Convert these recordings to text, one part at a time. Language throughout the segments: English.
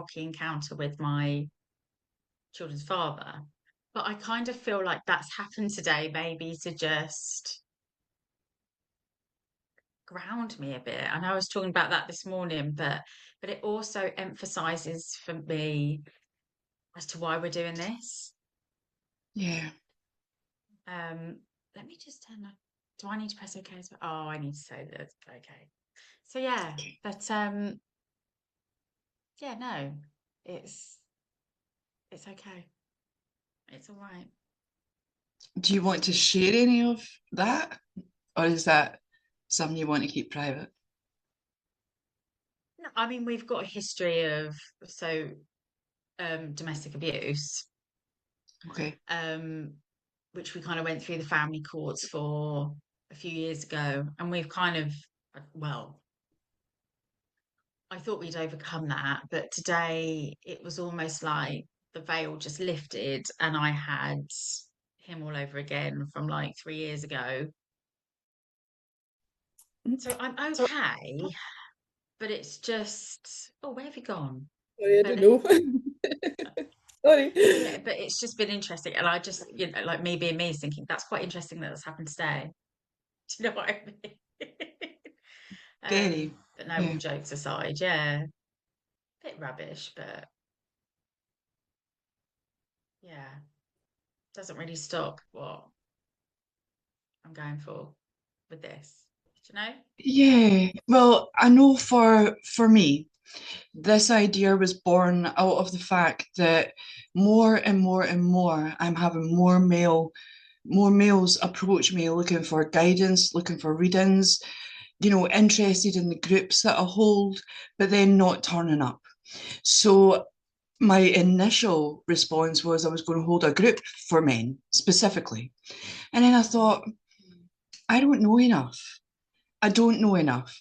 rocky encounter with my children's father. But I kind of feel like that's happened today, maybe to just ground me a bit. I know I was talking about that this morning, but it also emphasizes for me as to why we're doing this. Yeah. Um, Let me just turn that. Do I need to press OK as well? Oh, I need to say that. Okay. So yeah, but yeah, no, it's it's okay. It's all right. Do you want to share any of that? Or is that something you want to keep private? No, I mean, we've got a history of domestic abuse, Okay. um, which we kind of went through the family courts for a few years ago, and we've kind of, well, I thought we'd overcome that, but today it was almost like the veil just lifted, and I had him all over again from like 3 years ago. So I'm So, okay, but it's just, oh, where have you gone? Sorry, I But don't know. Sorry. yeah, but it's just been interesting. And I just, like me being me is thinking that's quite interesting that that's happened today. Do you know what I mean? very. But no, all Yeah. jokes aside, yeah, bit rubbish, but yeah, doesn't really stop what I'm going for with this. Do you know? Yeah. Well, I know for me, this idea was born out of the fact that more and more and more I'm having more males approach me looking for guidance, looking for readings, interested in the groups that I hold, but then not turning up. So my initial response was I was going to hold a group for men specifically. And then I thought, I don't know enough. I don't know enough.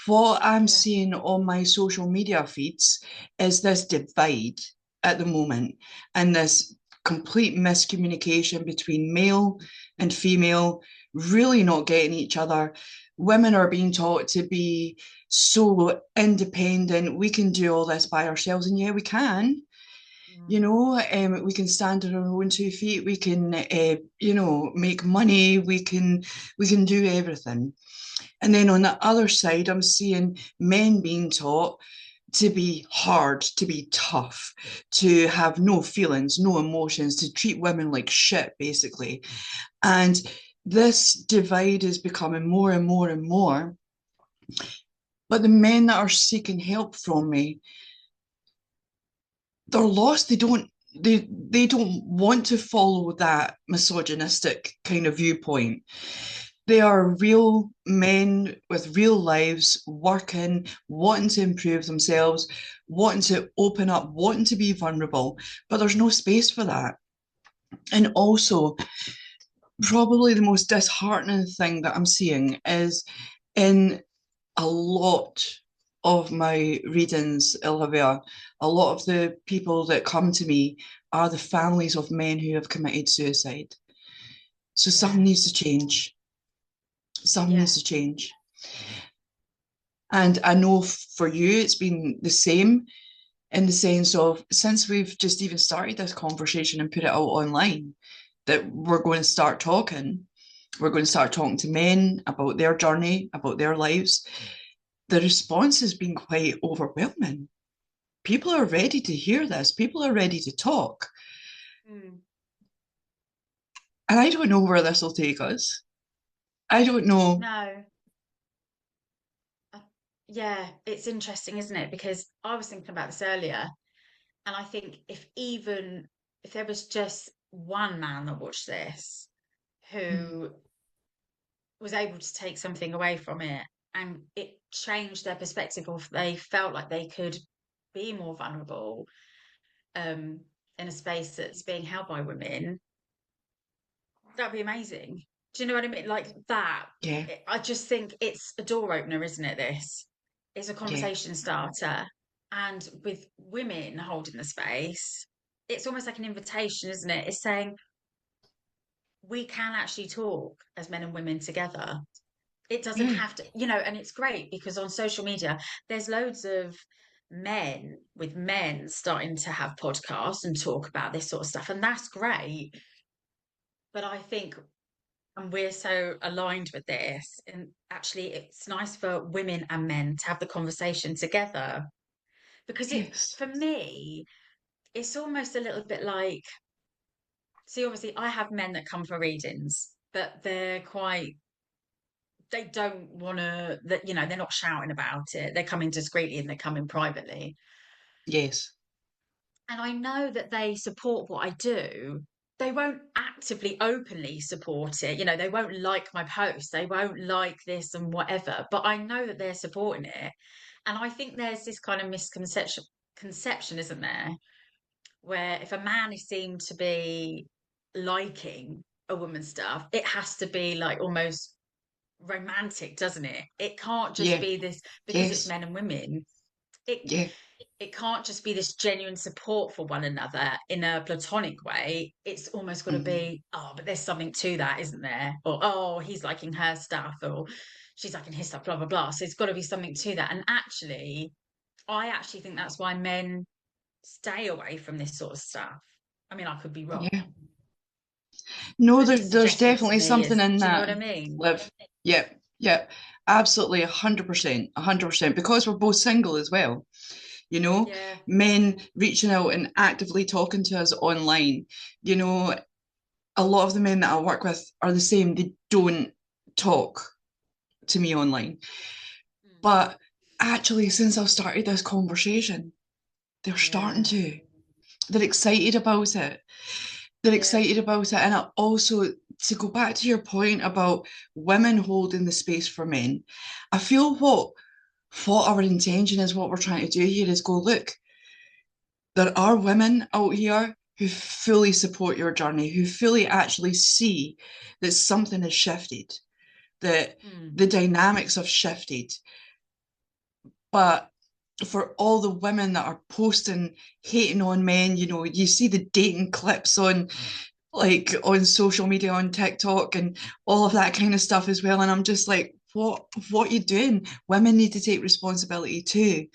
What I'm Yeah, seeing on my social media feeds is this divide at the moment and this complete miscommunication between male and female, really not getting each other. Women are being taught to be so independent. We can do all this by ourselves, and yeah, we can. mm, We can stand on our own 2 feet. We can, make money. We can do everything. And then on the other side, I'm seeing men being taught to be hard, to be tough, to have no feelings, no emotions, to treat women like shit, basically. And this divide is becoming more and more and more. But the men that are seeking help from me, they're lost. They don't want to follow that misogynistic kind of viewpoint. They are real men with real lives, working, wanting to improve themselves, wanting to open up, wanting to be vulnerable, but there's no space for that. And also, probably the most disheartening thing that I'm seeing is in a lot of my readings, Olivia, a lot of the people that come to me are the families of men who have committed suicide. So something yeah, needs to change. Something yeah, needs to change. And I know for you, it's been the same in the sense of since we've just even started this conversation and put it out online, that we're going to start talking. We're going to start talking to men about their journey, about their lives. The response has been quite overwhelming. People are ready to hear this, people are ready to talk. mm, And I don't know where this will take us. I don't know. no. Uh, Yeah, it's interesting, isn't it? Because I was thinking about this earlier, and I think if there was just one man that watched this Mm, who was able to take something away from it and it changed their perspective, or if they felt like they could be more vulnerable um, in a space that's being held by women, that'd be amazing. Do you know what I mean? Like that. yeah, I just think it's a door opener, isn't it? This it's a yeah, conversation starter. And with women holding the space, it's almost like an invitation, isn't it? It's saying we can actually talk as men and women together. It doesn't yeah. have to, and it's great because on social media, there's loads of men starting to have podcasts and talk about this sort of stuff, and that's great. But I think, and we're so aligned with this, and actually, it's nice for women and men to have the conversation together because Yes. for me, it's almost a little bit like, see, obviously, I have men that come for readings, but they don't want to, that, they're not shouting about it. They're coming discreetly and they're coming privately. Yes. And I know that they support what I do. They won't actively, openly support it. They won't like my post. They won't like this and whatever. But I know that they're supporting it. And I think there's this kind of conception, isn't there? Where if a man is seen to be liking a woman's stuff, it has to be like almost romantic, doesn't it? It can't just Yeah. be this because it's Yes. men and women. It Yeah. it can't just be this genuine support for one another in a platonic way. It's almost got to Mm-hmm. be, oh, but there's something to that, isn't there? Or, oh, he's liking her stuff, or she's liking his stuff, blah, blah, blah. So it's got to be something to that. And actually, I actually think that's why men stay away from this sort of stuff. I mean, I could be wrong, Yeah. No, but just there's suggested to definitely me something is, in do you know that, what I mean? Liv. Yep, yep, absolutely, 100%, 100%. Because we're both single as well, you know, Yeah. men reaching out and actively talking to us online. You know, a lot of the men that I work with are the same. They don't talk to me online, Mm. but actually, since I've started this conversation, they're starting Yeah. to. They're excited about it. They're Yeah. excited about it. And I also, to go back to your point about women holding the space for men, I feel what our intention is, what we're trying to do here is go, look, there are women out here who fully support your journey, who fully actually see that something has shifted, that Mm. the dynamics have shifted. But for all the women that are posting, hating on men, you see the dating clips on social media, on TikTok and all of that kind of stuff as well. And I'm just like, what are you doing? Women need to take responsibility too.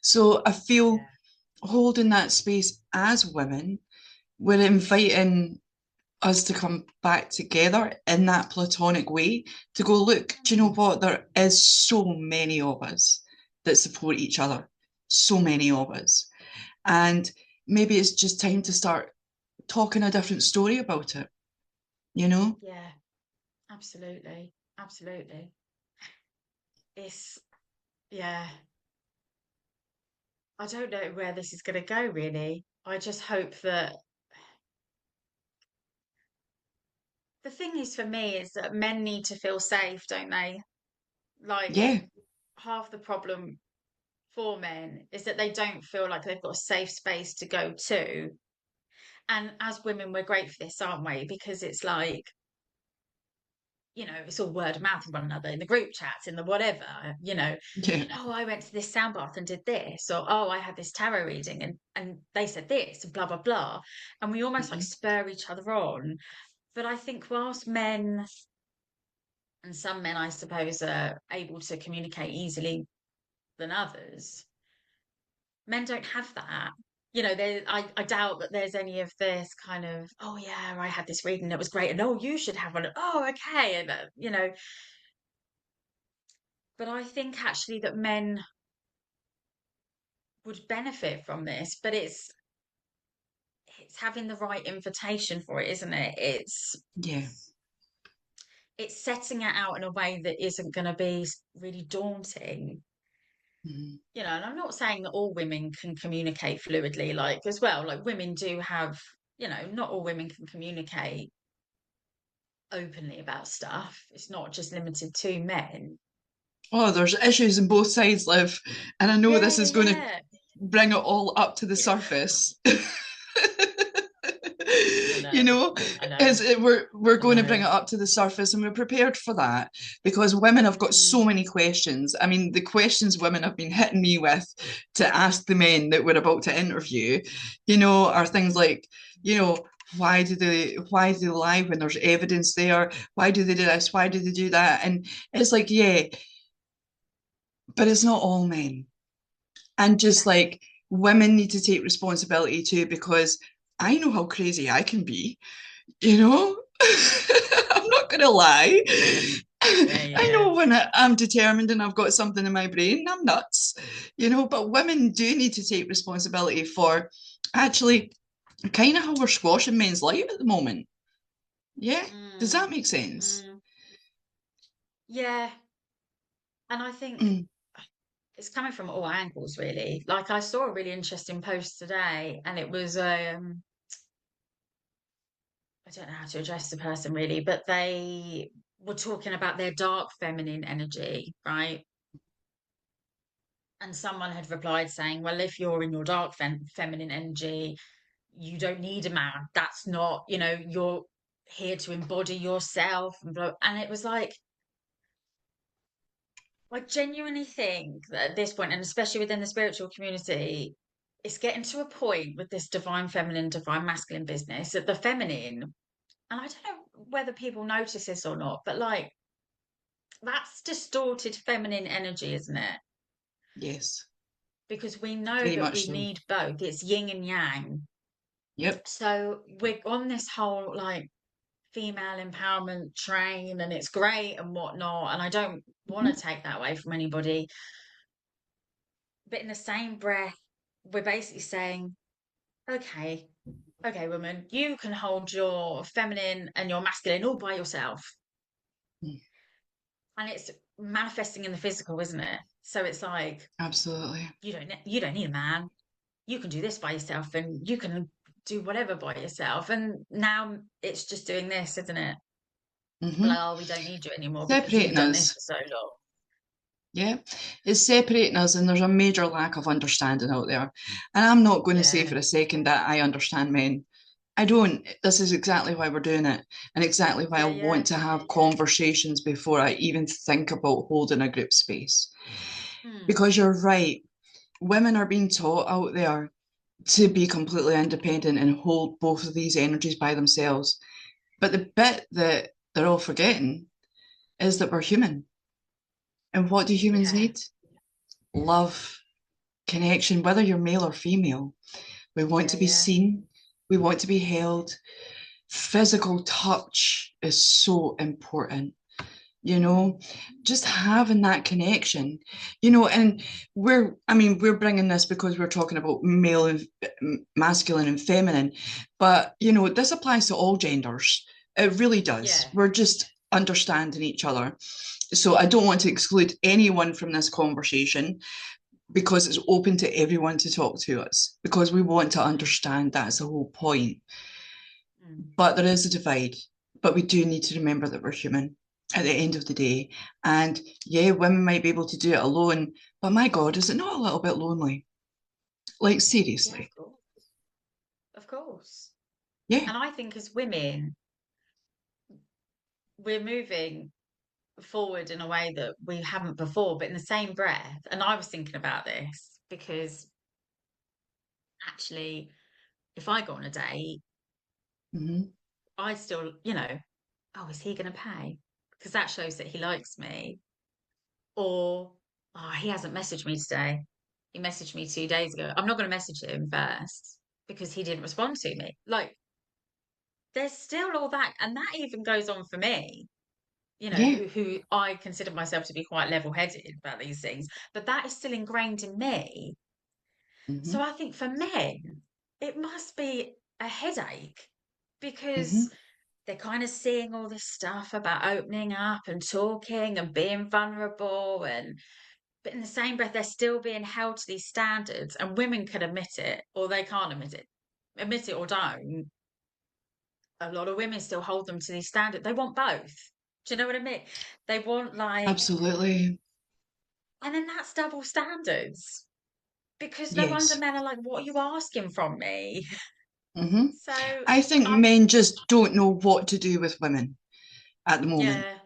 So I feel Yeah. holding that space as women, we're inviting us to come back together in that platonic way to go, look, do you know Mm. what? There is so many of us that support each other, so many of us. And maybe it's just time to start talking a different story about it, you know? Yeah. Absolutely. Absolutely. It's, yeah. I don't know where this is going to go, really. I just hope that the thing is for me is that men need to feel safe, don't they? Like Yeah, half the problem for men is that they don't feel like they've got a safe space to go to. And as women, we're great for this, aren't we? Because it's like, it's all word of mouth with one another in the group chats, in the whatever, yeah. oh, I went to this sound bath and did this, or oh, I had this tarot reading and they said this, and blah, blah, blah. And we almost like Mm-hmm. spur each other on. But I think whilst men and some men, I suppose, are able to communicate easily than others, men don't have that. I doubt that there's any of this kind of, oh yeah, I had this reading, it was great, and oh, you should have one. Oh, okay, and but I think actually that men would benefit from this, but it's having the right invitation for it, isn't it? Yeah. It's setting it out in a way that isn't going to be really daunting. Mm-hmm. And I'm not saying that all women can communicate fluidly, like as well, like women do have, not all women can communicate openly about stuff. It's not just limited to men. Oh, there's issues on both sides, Liv. And I know Yeah, this yeah, is going to yeah. bring it all up to the surface. I you know, know, I know, we're I going to bring know. it up to the surface, and we're prepared for that because women have got Mm, so many questions. I mean, the questions women have been hitting me with to ask the men that we're about to interview, are things like, you know, why do they lie when there's evidence there? Why do they do this? Why do they do that? And it's like, yeah, but it's not all men. And just exactly. like women need to take responsibility too, because I know how crazy I can be, you know? I'm not going to lie. Yeah, I yeah. know when I'm determined and I've got something in my brain, I'm nuts, you know, but women do need to take responsibility for actually kind of how we're squashing men's life at the moment. Yeah. Does Mm, that make sense? mm. Yeah, and I think Mm, it's coming from all angles, really. Like I saw a really interesting post today, and it was I don't know how to address the person really, but they were talking about their dark feminine energy, right? And someone had replied saying, well, if you're in your dark feminine energy, you don't need a man. That's not, you're here to embody yourself. And it was like, I genuinely think that at this point, and especially within the spiritual community, it's getting to a point with this divine feminine, divine masculine business that the feminine, and I don't know whether people notice this or not, but like that's distorted feminine energy, isn't it? yes, Because we know very that much we so. need both. It's yin and yang. Yep. So we're on this whole like female empowerment train and it's great and whatnot. And I don't want Mhm. to take that away from anybody. But in the same breath, we're basically saying, okay, okay, woman, you can hold your feminine and your masculine all by yourself. Mm, And it's manifesting in the physical, isn't it? So it's like, absolutely. you don't need a man. You can do this by yourself and you can do whatever by yourself. And now it's just doing this, isn't it? But like, Hmm. oh, we don't need you anymore because you've Separating done this us. for so long. Yeah, it's separating us, and there's a major lack of understanding out there. And I'm not going to say Yeah. for a second that I understand men. I don't. This is exactly why we're doing it, and exactly why I Yeah, yeah. want to have conversations before I even think about holding a group space. Hmm. Because you're right, women are being taught out there to be completely independent and hold both of these energies by themselves. But the bit that they're all forgetting is that we're human. And what do humans Yeah. need? Love, connection, whether you're male or female. We want Yeah, to be yeah. seen, we want to be held. Physical touch is so important, you Hmm. know, just having that connection, and we're bringing this because we're talking about male and masculine and feminine, but, this applies to all genders. It really does. Yeah. We're just understanding each other. So I don't want to exclude anyone from this conversation because it's open to everyone to talk to us because we want to understand. That's the whole point. Hmm. But there is a divide. But we do need to remember that we're human at the end of the day. And yeah, women might be able to do it alone, but my God, is it not a little bit lonely? Like, Yeah, of seriously. course. Of course. Yeah. And I think as women, we're moving forward in a way that we haven't before, but in the same breath. And I was thinking about this because actually, if I go on a date, Mm-hmm. I still, oh, is he going to pay? Because that shows that he likes me. Or, oh, he hasn't messaged me today. He messaged me 2 days ago. I'm not going to message him first because he didn't respond to me. Like, there's still all that. And that even goes on for me, Yeah. who I consider myself to be quite level headed about these things. But that is still ingrained in me. Mm-hmm. So I think for men, it must be a headache Mm-hmm. because they're kind of seeing all this stuff about opening up and talking and being vulnerable and but in the same breath they're still being held to these standards and women can admit it or they can't admit it or don't. A lot of women still hold them to these standards. They want both. Do you know what I mean? They want like Absolutely. and then that's double standards because no wonder Yes. men are like, what are you asking from me? Mm-hmm. So I think I men just don't know what to do with women at the moment. yeah.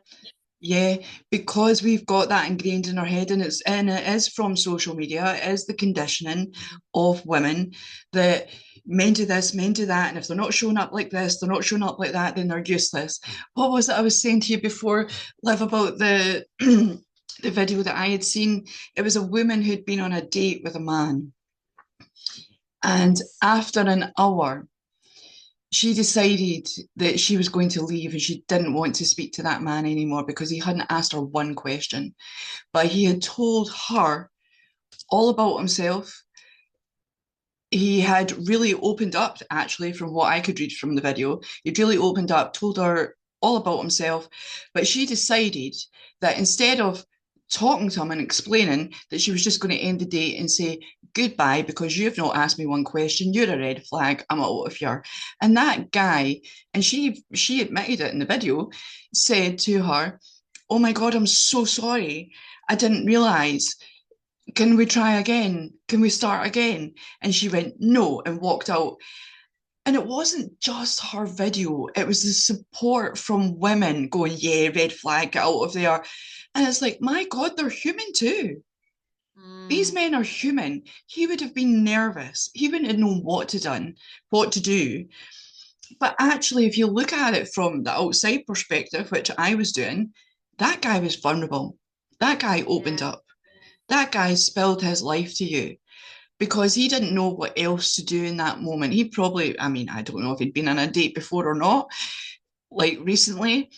Yeah, because we've got that ingrained in our head, and it is from social media. It is the conditioning Mm. of women that men do this, men do that, and if they're not showing up like this, they're not showing up like that, then they're useless. What was it I was saying to you before, Liv, about the the video that I had seen, it was a woman who'd been on a date with a man. And Yes. after an hour, she decided that she was going to leave and she didn't want to speak to that man anymore because he hadn't asked her one question. But he had told her all about himself. He had really opened up, actually, from what I could read from the video. He'd really opened up, told her all about himself. But she decided that instead of talking to him and explaining, that she was just going to end the date and say goodbye because you've not asked me one question. You're a red flag. I'm out of here. And that guy, and she admitted it in the video, said to her, "Oh my God, I'm so sorry. I didn't realize. Can we try again? Can we start again?" And she went, "No," and walked out. And it wasn't just her video, it was the support from women going, "Yeah, red flag, get out of there." And it's like, my God, they're human too. These Mm, men are human. He would have been nervous. He wouldn't have known what to do. But actually, if you look at it from the outside perspective, which I was doing, that guy was vulnerable. That guy opened yeah. up. That guy spilled his life to you because he didn't know what else to do in that moment. He probably, I mean, I don't know if he'd been on a date before or not, like recently,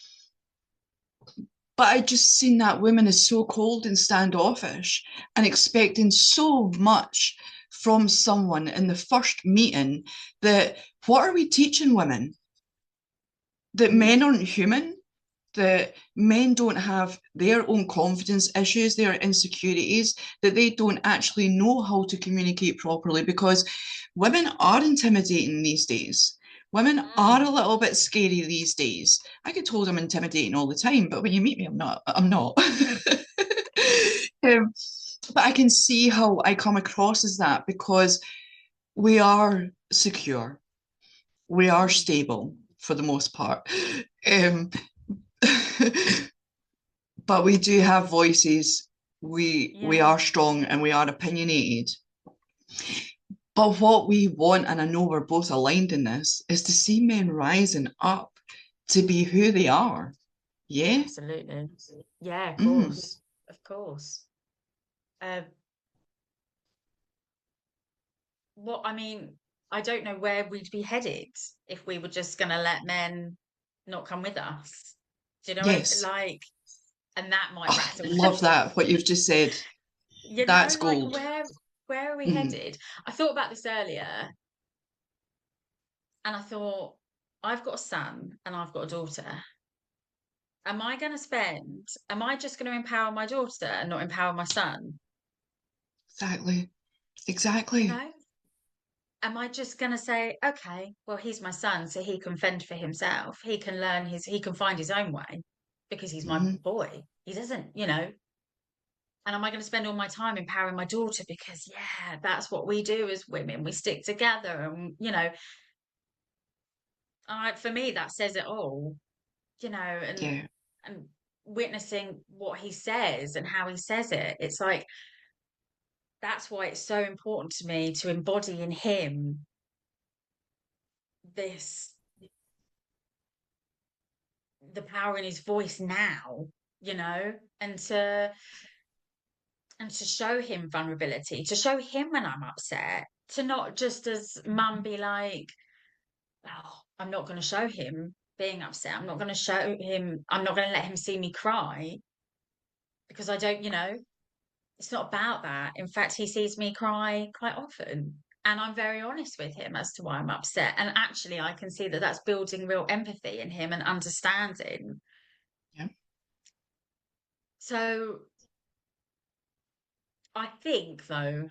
but I just seen that woman is so cold and standoffish and expecting so much from someone in the first meeting that what are we teaching women? That men aren't human? That men don't have their own confidence issues, their insecurities, that they don't actually know how to communicate properly because women are intimidating these days. Women are Mm. a little bit scary these days. I get told I'm intimidating all the time, but when you meet me, I'm not. I'm not. um, but I can see how I come across as that because we are secure, we are Mm. stable for the most part. Um, but we do have voices. We Yeah. are strong and we are opinionated. But what we want, and I know we're both aligned in this, is to see men rising up to be who they are. Yeah. Absolutely. Yeah, of Mm. course. Of course. Um, what I mean, I don't know where we'd be headed if we were just going to let men not come with us. Do you know what Yes. like, and that might Oh, rattle love that. What you've just said. That's like gold. where are we Mm. headed? I thought about this earlier and I thought, I've got a son and I've got a daughter. Am I just going to empower my daughter and not empower my son? Exactly. You Exactly. know? Am I just going to say, okay, well, he's my son, so he can fend for himself. He can find his own way because he's my Mm-hmm. boy. He doesn't, you know. And am I going to spend all my time empowering my daughter because, yeah, that's what we do as women. We stick together, and for me, that says it all, Yeah. and witnessing what he says and how he says it. It's like that's why it's so important to me to embody in him this the power in his voice now, you know, and to show him vulnerability, to show him when I'm upset, to not just as mum be like, oh, I'm not going to show him being upset. I'm not going to let him see me cry because I don't, it's not about that. In fact, he sees me cry quite often. And I'm very honest with him as to why I'm upset. And actually, I can see that that's building real empathy in him and understanding. Yeah. So I think, though,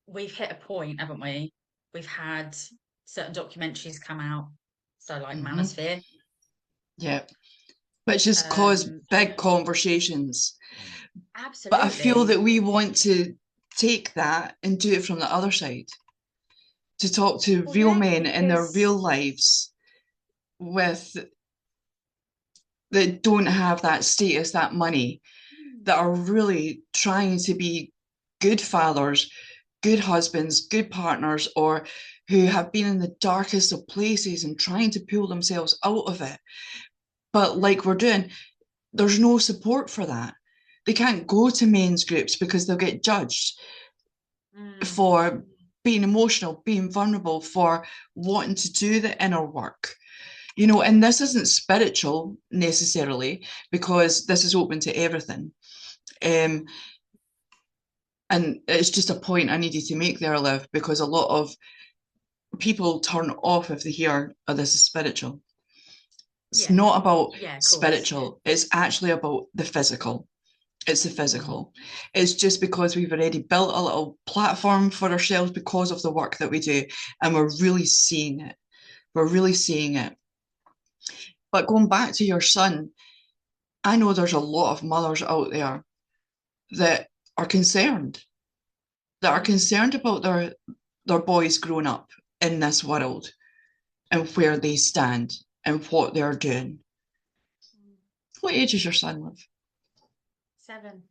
we've hit a point, haven't we? We've had certain documentaries come out. So, like Mm-hmm. Manosphere. Yeah. Which has caused Um, big conversations. But I feel absolutely. that we want to take that and do it from the other side, to talk to Well, real yeah, men in their because real lives with that don't have that status, that money, that are really trying to be good fathers, good husbands, good partners, or who have been in the darkest of places and trying to pull themselves out of it. But like we're doing, there's no support for that. They can't go to men's groups because they'll get judged Mm. for being emotional, being vulnerable, for wanting to do the inner work. You know, and this isn't spiritual necessarily, because this is open to everything. Um, and it's just a point I needed to make there, Liv, because a lot of people turn off if they hear, oh, this is spiritual. It's Yeah. not about Yeah, of course. spiritual, it's actually about the physical. It's the Mm. physical. It's just because we've already built a little platform for ourselves because of the work that we do, and we're really seeing it. We're really seeing it. But going back to your son, I know there's a lot of mothers out there that are concerned, Mm. about their boys growing up in this world and where they stand and what they're doing. Mm. What age is your son, Liv? 7.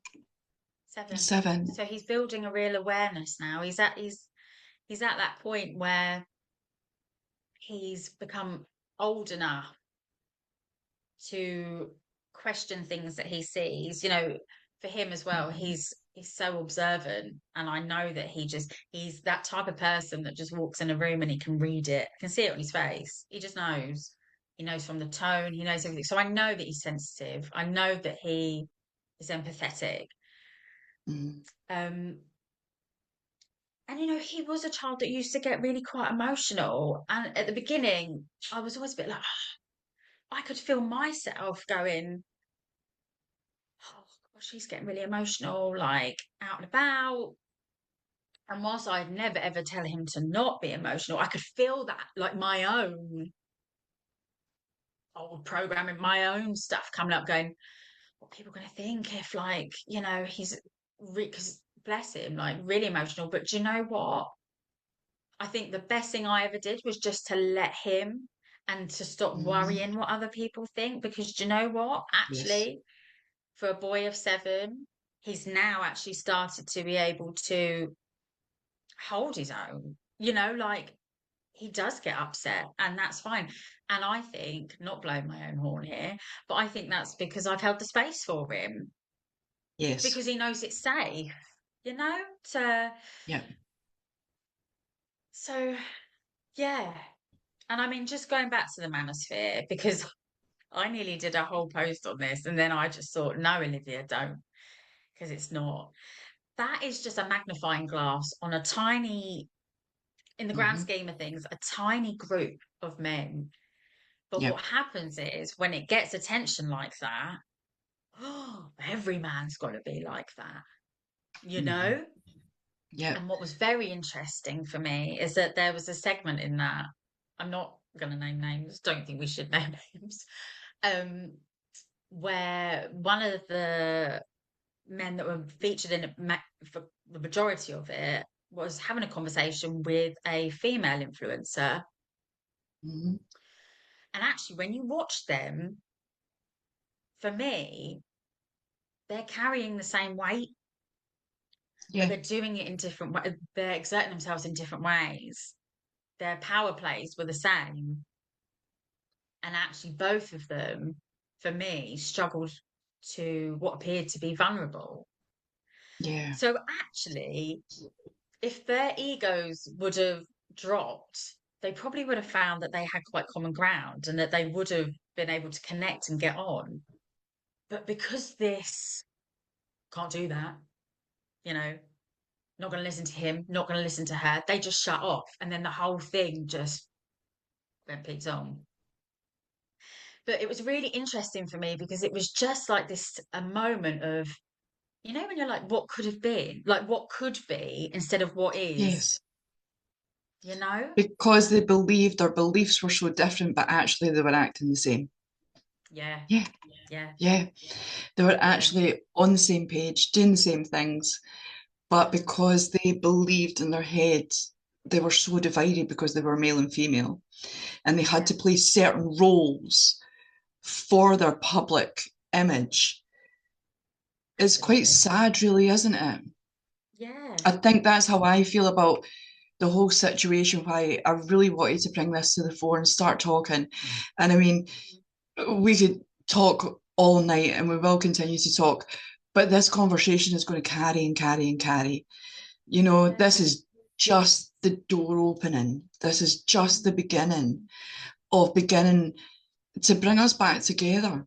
7. 7. So he's building a real awareness now. He's at that point where he's become old enough to question things that he sees. For him as well, Mm-hmm. he's so observant, and I know that he's that type of person that just walks in a room and he can read it, can see it on his face. He just knows. He knows from the tone, he knows everything. So I know that he's sensitive. I know that he is empathetic. Mm-hmm. Um, and he was a child that used to get really quite emotional. And at the beginning, I was always a bit like, I could feel myself going, oh gosh, she's getting really emotional, like out and about. And whilst I'd never ever tell him to not be emotional, I could feel that, like my own old programming, my own stuff coming up, going, what people going to think if, like, he's because bless him, like really emotional. But do you know what? I think the best thing I ever did was just to let him and to stop Mm-hmm. worrying what other people think. Because do you know what? Yes. Actually, for a boy of 7, he's now actually started to be able to hold his own. Like he does get upset, and that's fine. And I think, not blowing my own horn here, but I think that's because I've held the space for him Yes. because he knows it's safe, you know? To, Yeah. so, yeah. And I mean, just going back to the manosphere, because I nearly did a whole post on this, and then I just thought, no, Olivia, don't, because it's not. That is just a magnifying glass on a tiny, in the grand Mm-hmm. scheme of things, a tiny group of men. But Yep. what happens is when it gets attention like that, oh, every man's got to be like that, you Mm-hmm. know? Yep. And what was very interesting for me is that there was a segment in that. I'm not going to name names, don't think we should name names. Um, where one of the men that were featured in it, for the majority of it, was having a conversation with a female influencer. Mm-hmm. And actually, when you watch them, for me, they're carrying the same weight, but Yeah. they're doing it in different ways. They're exerting themselves in different ways. Their power plays were the same. And actually, both of them, for me, struggled to what appeared to be vulnerable. Yeah. So actually, if their egos would have dropped, they probably would have found that they had quite common ground and that they would have been able to connect and get on. But because this can't do that, you know, not going to listen to him, not going to listen to her, they just shut off. And then the whole thing just went pigs on. But it was really interesting for me because it was just like this a moment of, when you're like, what could have been? Like, what could be instead of what is, Yes. you know? Because they believed their beliefs were so different, but actually they were acting the same. Yeah, Yeah. yeah, Yeah. They were yeah. actually on the same page, doing the same things. But Mm, because they believed in their head, they were so divided because they were male and female, and they had yeah, to play certain roles for their public image. It's quite absolutely. sad, really, isn't it? Yeah. I think that's how I feel about the whole situation, why I really wanted to bring this to the fore and start talking. And I mean, we could talk all night and we will continue to talk, But this conversation is going to carry and carry and carry. You know, this Yeah. is just the door opening. This is just the beginning of beginning to bring us back together,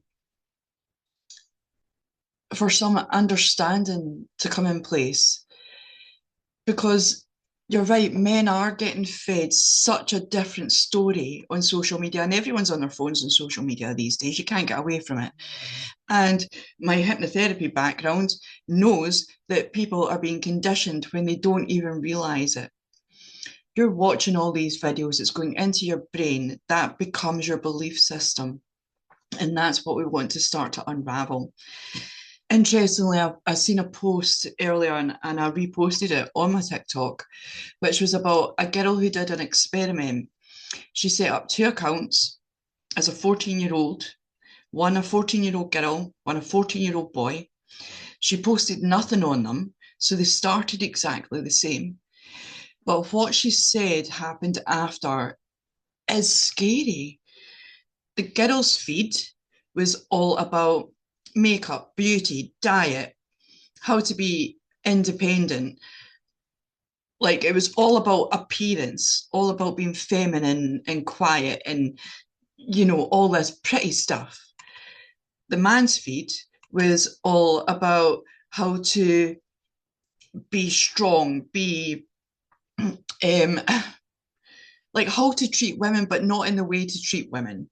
for some understanding to come in place. Because you're right, men are getting fed such a different story on social media, and everyone's on their phones on social media these days. You can't get away from it. And my hypnotherapy background knows that people are being conditioned when they don't even realize it. You're watching all these videos, it's going into your brain, that becomes your belief system. And that's what we want to start to unravel. Interestingly, I've seen a post earlier and I reposted it on my TikTok, which was about a girl who did an experiment. She set up two accounts as a 14-year-old, one a 14-year-old girl, one a 14-year-old boy. She posted nothing on them, so they started exactly the same. But what she said happened after is scary. The girl's feed was all about makeup, beauty, diet, how to be independent. Like it was all about appearance, all about being feminine and quiet and, all this pretty stuff. The man's feed was all about how to be strong, be um like how to treat women, but not in the way to treat women.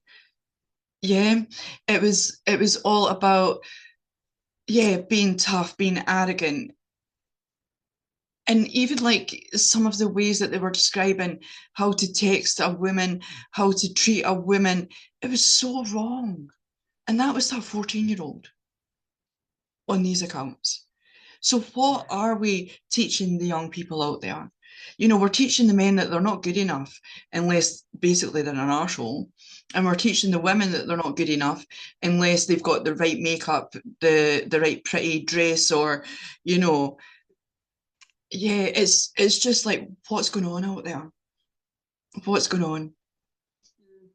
Yeah. It was all about, yeah, being tough, being arrogant. And even like some of the ways that they were describing how to text a woman, how to treat a woman, it was so wrong. And that was that 14-year-old on these accounts. So what Yeah. are we teaching the young people out there? We're teaching the men that they're not good enough unless basically they're an arsehole. And we're teaching the women that they're not good enough unless they've got the right makeup, the right pretty dress, or, you know, yeah, it's just like what's going on out there? What's going on? Mm.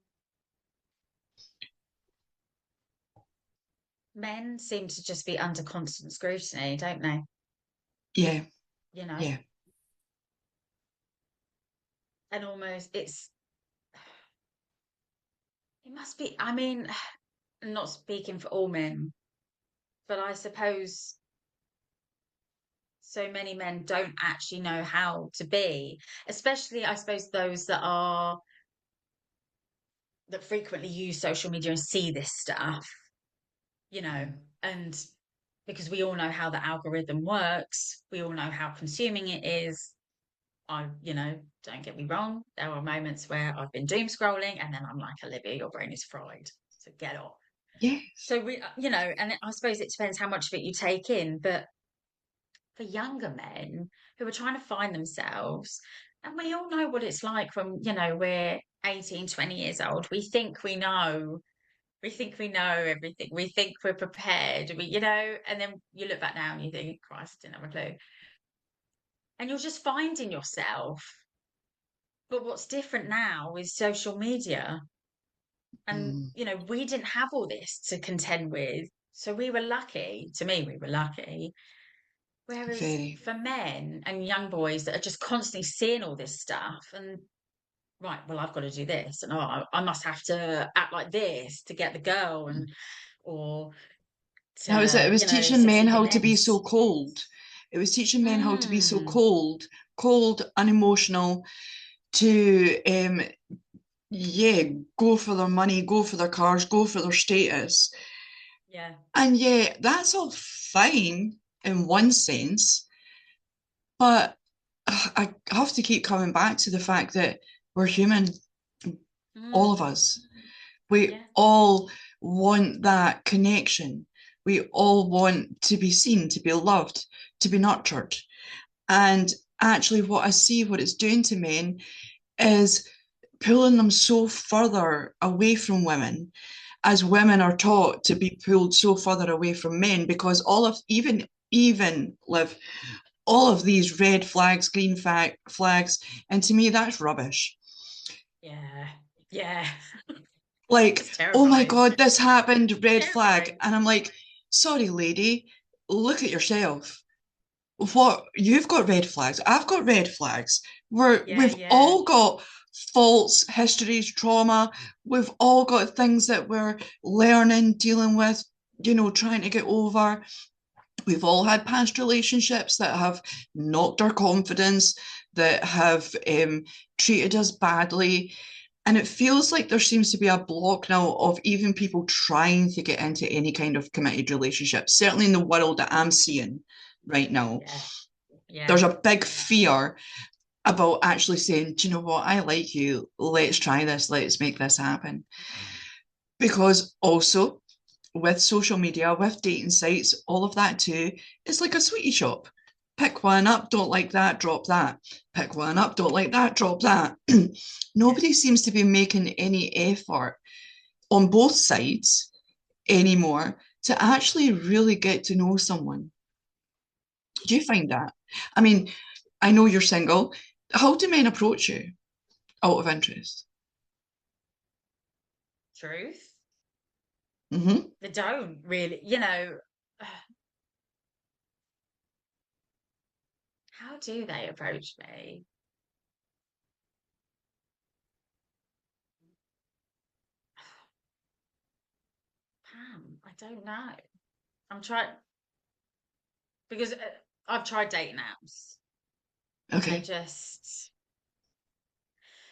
Men seem to just be under constant scrutiny, don't they? Yeah, You know, yeah. and almost it must be, I mean, I'm not speaking for all men, but I suppose so many men don't actually know how to be, especially I suppose those that frequently use social media and see this stuff, you know, and because we all know how the algorithm works, we all know how consuming it is. Don't get me wrong, there are moments where I've been doom scrolling and then I'm like, Olivia, your brain is fried. So get off. Yes. So and I suppose it depends how much of it you take in, but for younger men who are trying to find themselves, and we all know what it's like when, we're 18, 20 years old. We think we know everything. We think we're prepared. And then you look back now and you think, Christ, I didn't have a clue. And you're just finding yourself. But what's different now is social media. And, Mm, we didn't have all this to contend with. So we were lucky. To me, we were lucky. Whereas very. for men and young boys that are just constantly seeing all this stuff and, right, well, I've got to do this. And I must have to act like this to get the girl or That was it. It to, was teaching men succeed in how to be so this. cold. It was teaching men how to be so Mm, cold, cold, unemotional, to yeah, go for their money, go for their cars, go for their status. yeah. And yeah, that's all fine in one sense, but I have to keep coming back to the fact that we're human, all of Mm, us. We yeah. all want that connection. We all want to be seen, to be loved, to be nurtured. And actually, what I see, what it's doing to men is pulling them so further away from women, as women are taught to be pulled so further away from men, because all of even Liv, all of these red flags, green flags, and to me that's rubbish. Yeah. Yeah. Like, It's oh my terrifying. god, this happened, red flag, Terrifying. and I'm like, sorry, lady. look at yourself. What you've got red flags, I've got red flags. Yeah, We've yeah, all got faults, histories, trauma. We've all got things that we're learning, dealing with, trying to get over. We've all had past relationships that have knocked our confidence, that have treated us badly. And it feels like there seems to be a block now of even people trying to get into any kind of committed relationship, certainly in the world that I'm seeing right now. yeah, There's yeah, a big fear about actually saying, do you know what? I like you. Let's try this. Let's make this happen. Because also, with social media, with dating sites, all of that too, it's like a sweetie shop. Pick one up, don't like that, drop that. Pick one up, don't like that, drop that. yeah. Nobody seems to be making any effort on both sides anymore to actually really get to know someone. Do you find that? I mean, I know you're single. How do men approach you out of interest? Truth. Mm-hmm. They don't really, you know. How do they approach me? Pam, I don't know. I'm trying because I've tried dating apps and they Okay. just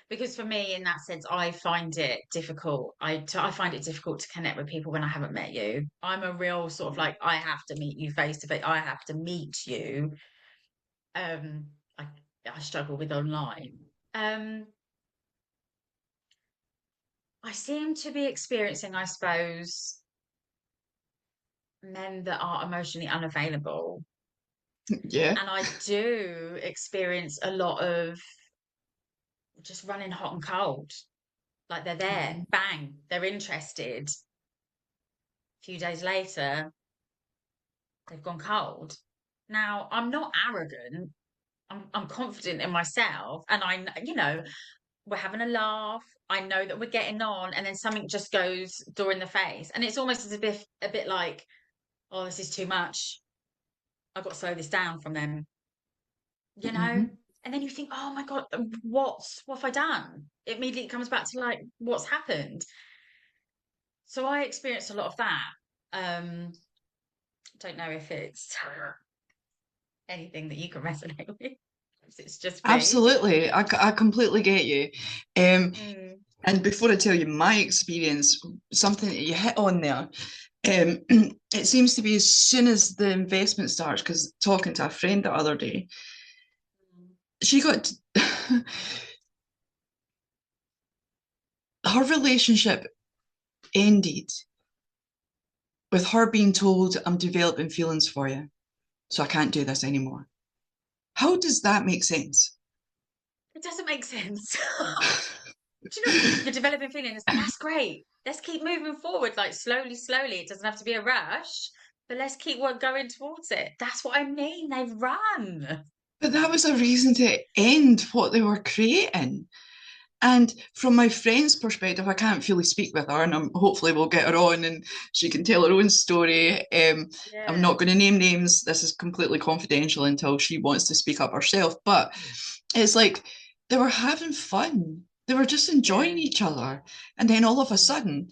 because for me in that sense I find it difficult. I find it difficult to connect with people when I haven't met you. I'm a real sort of like I have to meet you face to face. I have to meet you. Um, I I struggle with online. Um, I seem to be experiencing, I suppose, men that are emotionally unavailable. Yeah. And I do experience a lot of just running hot and cold. Like they're there, Mhm. bang, they're interested. A few days later, they've gone cold. Now, I'm not arrogant. I'm confident in myself. And we're having a laugh. I know that we're getting on. And then something just goes door in the face. And it's almost as if a bit like, oh, this is too much. I've got to slow this down from them, you know? Mhm. And then you think, oh my God, what have I done? It immediately comes back to like, what's happened? So I experienced a lot of that. Don't know if it's anything that you can resonate with. It's just me. Absolutely. I completely get you. Um, Mm, and before I tell you my experience, something that you hit on there, um, it seems to be as soon as the investment starts, because talking to a friend the other day, she got her relationship ended with her being told, I'm developing feelings for you, so I can't do this anymore. How does that make sense? it doesn't make sense. Do you know, you're developing feelings. That's great. Let's keep moving forward, like slowly, slowly. It doesn't have to be a rush, but let's keep going towards it. That's what I mean. They run. But that was a reason to end what they were creating. And from my friend's perspective, I can't fully speak with her, and hopefully we'll get her on and she can tell her own story. I'm Yeah, not going to name names. This is completely confidential until she wants to speak up herself. But it's like they were having fun. They were just enjoying yeah. each other. And then all of a Mm, sudden,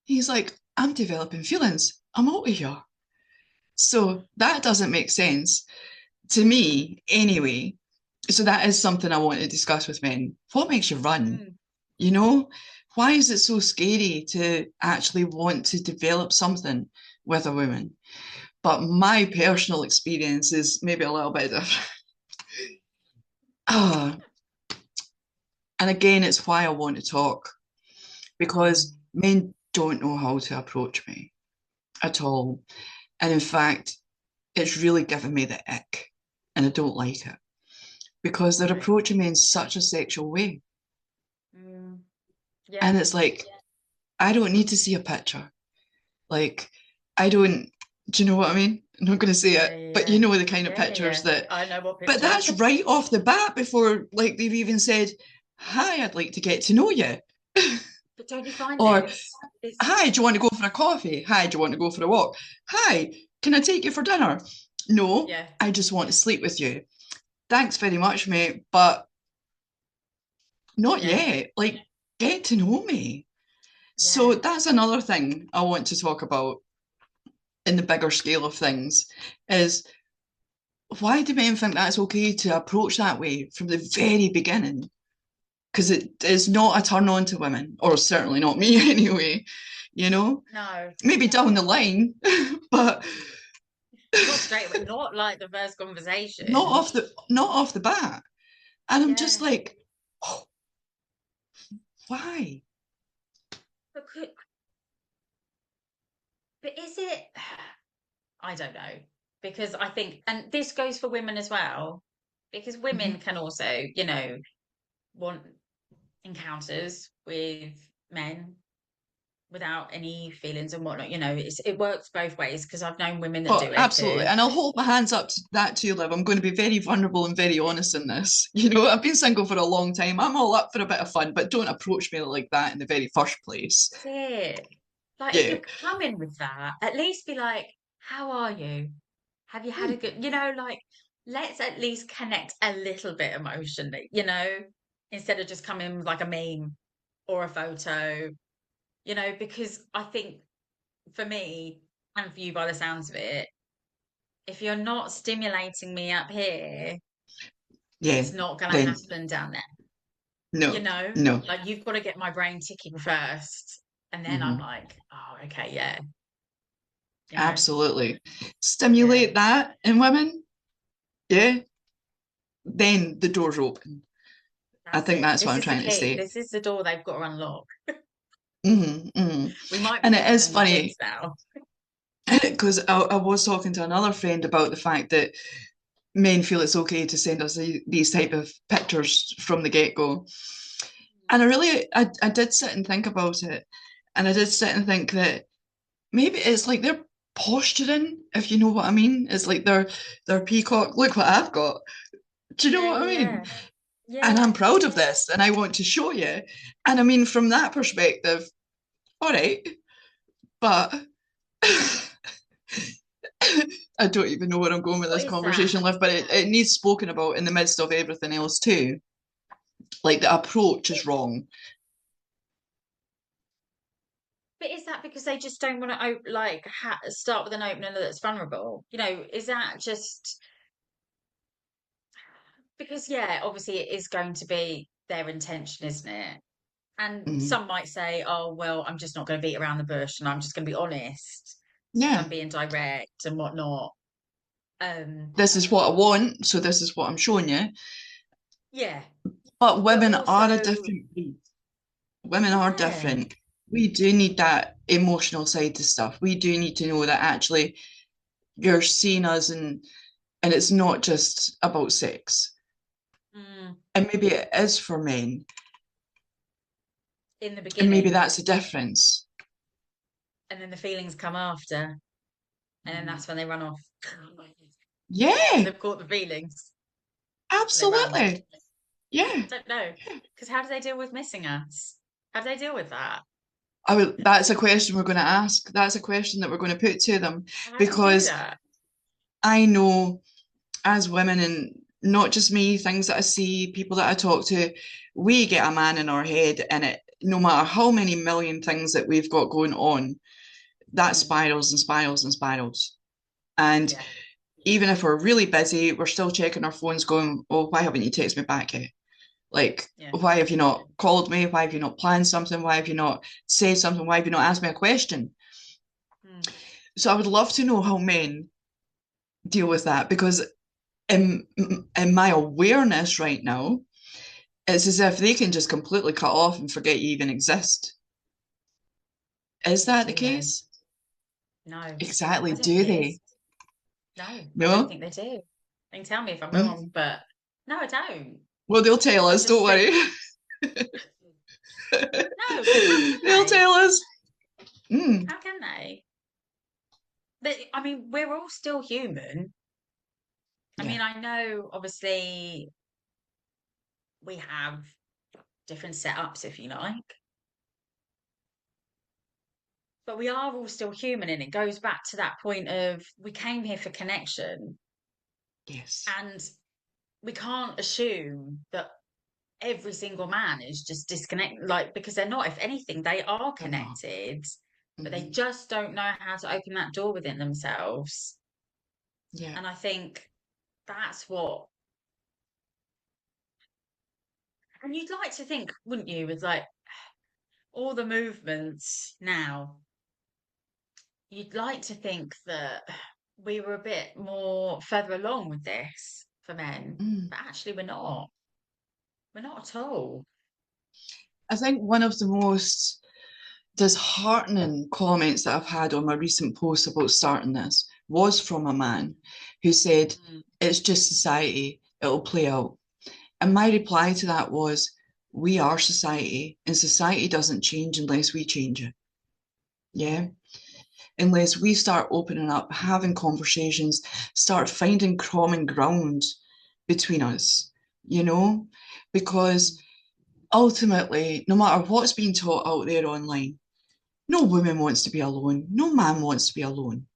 he's like, I'm developing feelings. I'm out of here. So that doesn't make sense to me anyway. So that is something I want to discuss with men. What makes you run? mm. You know, why is it so scary to actually want to develop something with a woman? But my personal experience is maybe a little bit different. Ah, and again, it's why I want to talk because men don't know how to approach me at all. And in fact, it's really given me the ick, and I don't like it because they're Right. approaching me in such a sexual way. Mm, yeah, And it's like, I don't need to see a picture. Like, I don't, do you know what I mean? I'm not going to say yeah, it, but yeah, you know the kind of yeah, yeah, pictures yeah. that, I know what but picture. that's right off the bat before like they've even said, hi, I'd like to get to know you. But don't you find Or, this? It's hi, do you want to go for a coffee? Hi, do you want to go for a walk? Hi, Can I take you for dinner? No, Yeah. I just want to sleep with you. Thanks very much, mate, but not Yeah. yet. Like, get to know me. So Yeah. that's another thing I want to talk about in the bigger scale of things is why do men think that's okay to approach that way from the very beginning? Because it is not a turn on to women, or certainly not me anyway, you know? No. Maybe down the line, but Not straight away. Not like the first not conversation. off the bat. And I'm just Yeah. like, oh, why? But but is it? I don't know. Because I think, and this goes for women as well, because women Mhm. can also, want encounters with men without any feelings and whatnot. It works both ways because I've known women that Oh, do it absolutely. too. And I'll hold my hands up to that too, Liv. I'm going to be very vulnerable and very honest in this. I've been single for a long time. I'm all up for a bit of fun, but don't approach me like that in the very first place. That's it. Like, if Yeah. you're coming with that, at least be like, how are you? Have you had a Hmm. good, like, let's at least connect a little bit emotionally, instead of just coming with like a meme or a photo, because I think for me and for you by the sounds of it, if you're not stimulating me up here, Yeah. it's not going to Then happen down there, you no, know? no. Like, you've got to get my brain ticking first. And then I'm Hmm. like, oh, okay, yeah, you know, Absolutely. yeah. Stimulate that in women. Yeah. Then the door's open. I That's think it. that's what This I'm is the trying to key. say. This is the door they've got to unlock. Hmm. We might be And it giving is them the keys funny now. because I was talking to another friend about the fact that men feel it's okay to send us these type of pictures from the get-go. And I did sit and think about it. And I did sit and think that maybe it's like they're posturing, if you know what I mean. It's like they're peacock, look what I've got. Do you know Yeah, what I yeah, mean? yeah. And I'm Yeah. proud of this and I want to show you. And I mean, from that perspective, all right, but I don't even know where I'm going with What this is that? conversation, Liv, but it needs spoken about in the midst of everything else too. Like the approach is wrong. But is that because they just don't want to start with an opener that's vulnerable? Is that just because, yeah, obviously it is going to be their intention, isn't it? And Mhm. some might say, oh, well, I'm just not going to beat around the bush and I'm just going to be honest because Yeah, I'm being direct and whatnot. Um, this is what I want, so this is what I'm showing you. yeah, But but women are a also, different breed. Women are yeah, different. We do need that emotional side to stuff. We do need to know that actually you're seeing us and it's not just about sex. mm, And maybe it is for men. in the And maybe beginning, that's the difference. and then the feelings come after, and then that's when they run off because Yeah, they've caught the feelings and they run. absolutely. Yeah. I don't know. Because how do they deal with missing us? How do they deal with that? That's a question we're going to ask. That's a question that we're going to put to them How do you do because that? I know as women, and not just me, things that I see, people that I talk to, we get a man in our head, and it, no matter how many million things that we've got going on, that Mm, spirals and spirals and spirals. And yeah, even if we're really busy, we're still checking our phones, going, "Oh, why haven't you texted me back yet? Like, yeah. why have you not called me? Why have you not planned something? Why have you not said something? Why have you not asked me a question?" Mm, So I would love to know how men deal with that because in my awareness right now, it's as if they can just completely cut off and forget you even exist. Is that the do they? case? No, Exactly. I don't Do think it they? is. No, I don't No? think they do. They can tell me if I'm Mm. wrong, but no, I don't. Well, they'll tell I us, don't just think worry. no, because how can They'll they? tell us. Mm. How can they? I mean, we're all still human. I Yeah. mean, I know obviously we have different setups, if you like. but we are all still human, and it goes back to that point of we came here for connection, Yes. and we can't assume that every single man is just disconnected, like, because they're not. If anything, they are They're not. connected, but they Hmm. just don't know how to open that door within themselves. Yeah. And I think that's what, and you'd like to think, wouldn't you, with like all the movements now, you'd like to think that we were a bit more further along with this for men, Mm. but actually we're not. We're not at all. I think one of the most disheartening comments that I've had on my recent post about starting this was from a man who said, Mm, it's just society, it'll play out. And my reply to that was, we are society, and society doesn't change unless we change it. Yeah. Unless we start opening up, having conversations, start finding common ground between us, you know? Because ultimately, no matter what's being taught out there online, no woman wants to be alone. No man wants to be alone.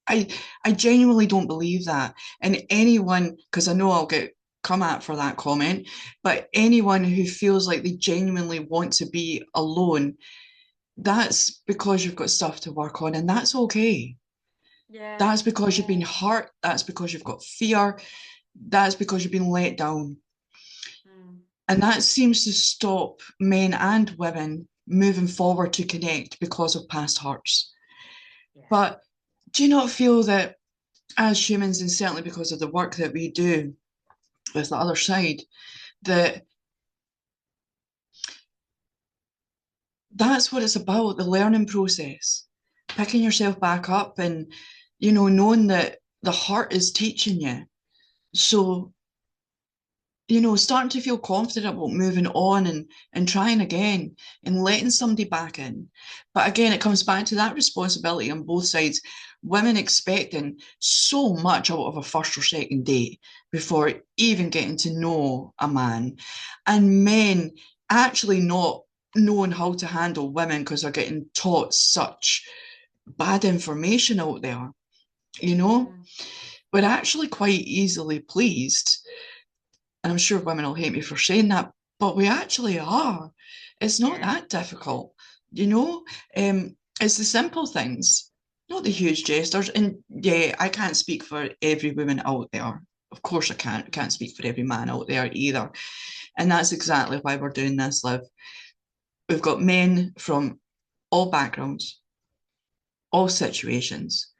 I I genuinely don't believe that. And anyone, because I know I'll get come at for that comment, but anyone who feels like they genuinely want to be alone, that's because you've got stuff to work on, and that's okay. yeah, That's because you've yeah. been hurt. That's because you've got fear. That's because you've been let down. Mm, And that seems to stop men and women moving forward to connect because of past hurts. yeah. But do you not feel that as humans, and certainly because of the work that we do with the other side, that that's what it's about, the learning process, picking yourself back up and, knowing that the heart is teaching you. So, starting to feel confident about moving on and trying again and letting somebody back in. But again, it comes back to that responsibility on both sides. Women expecting so much out of a first or second date before even getting to know a man, and men actually not knowing how to handle women because they're getting taught such bad information out there, you know? Mm, We're actually quite easily pleased, and I'm sure women will hate me for saying that, but we actually are. It's not yeah. that difficult, you know? It's the simple things, not the huge gestures. And yeah, I can't speak for every woman out there. Of course I can't. I can't speak for every man out there either. And that's exactly why we're doing this, Liv. We've got men from all backgrounds, all situations,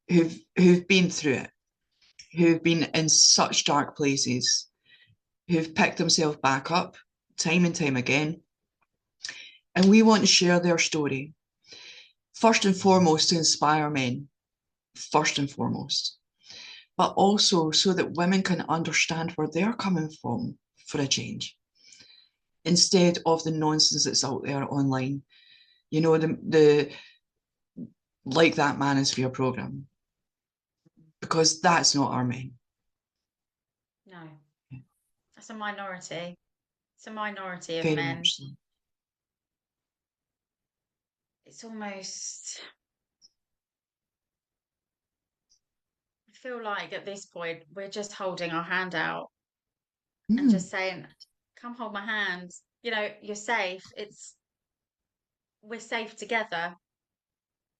who've been through it, who've been in such dark places, who've picked themselves back up time and time again. And we want to share their story, first and foremost, to inspire men, first and foremost, but also so that women can understand where they're coming from for a change, instead of the nonsense that's out there online. The like that manosphere program, because that's not our men. No, that's a minority. It's a minority of Very men. much so. It's almost, I feel like at this point, we're just holding our hand out and Mm, just saying, come hold my hand. You're safe. We're safe together.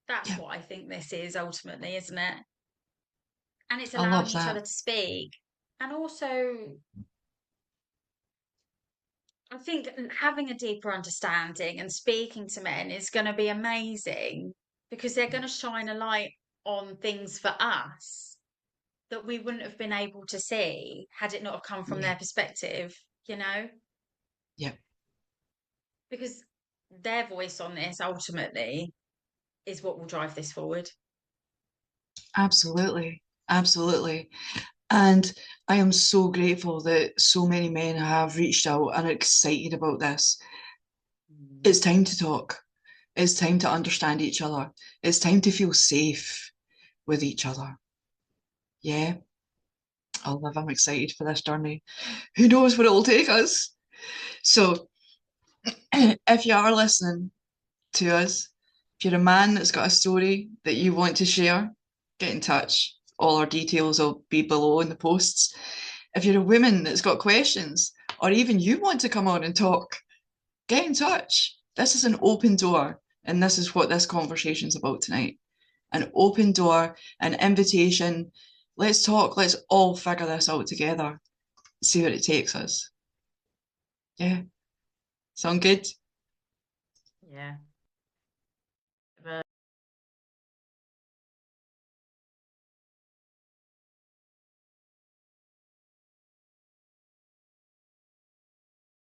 That's yeah, what I think this is ultimately, isn't it? And it's I allowing love each other that. to speak. And also, I think having a deeper understanding and speaking to men is going to be amazing, because they're going to shine a light on things for us that we wouldn't have been able to see had it not have come from Yeah, their perspective, you know? yeah, Because their voice on this ultimately is what will drive this forward. absolutely, absolutely. And I am so grateful that so many men have reached out and are excited about this. Mm. It's time to talk. It's time to understand each other. It's time to feel safe with each other. Yeah, I'm excited for this journey. Who knows where it will take us? So, if you are listening to us, If you're a man that's got a story that you want to share, get in touch. All our details will be below in the posts. If you're a woman that's got questions, or even you want to come on and talk, get in touch. This is an open door, and this is what this conversation is about tonight. An open door, an invitation. Let's talk. Let's all figure this out together. See where it takes us. Yeah. Sound good? Yeah.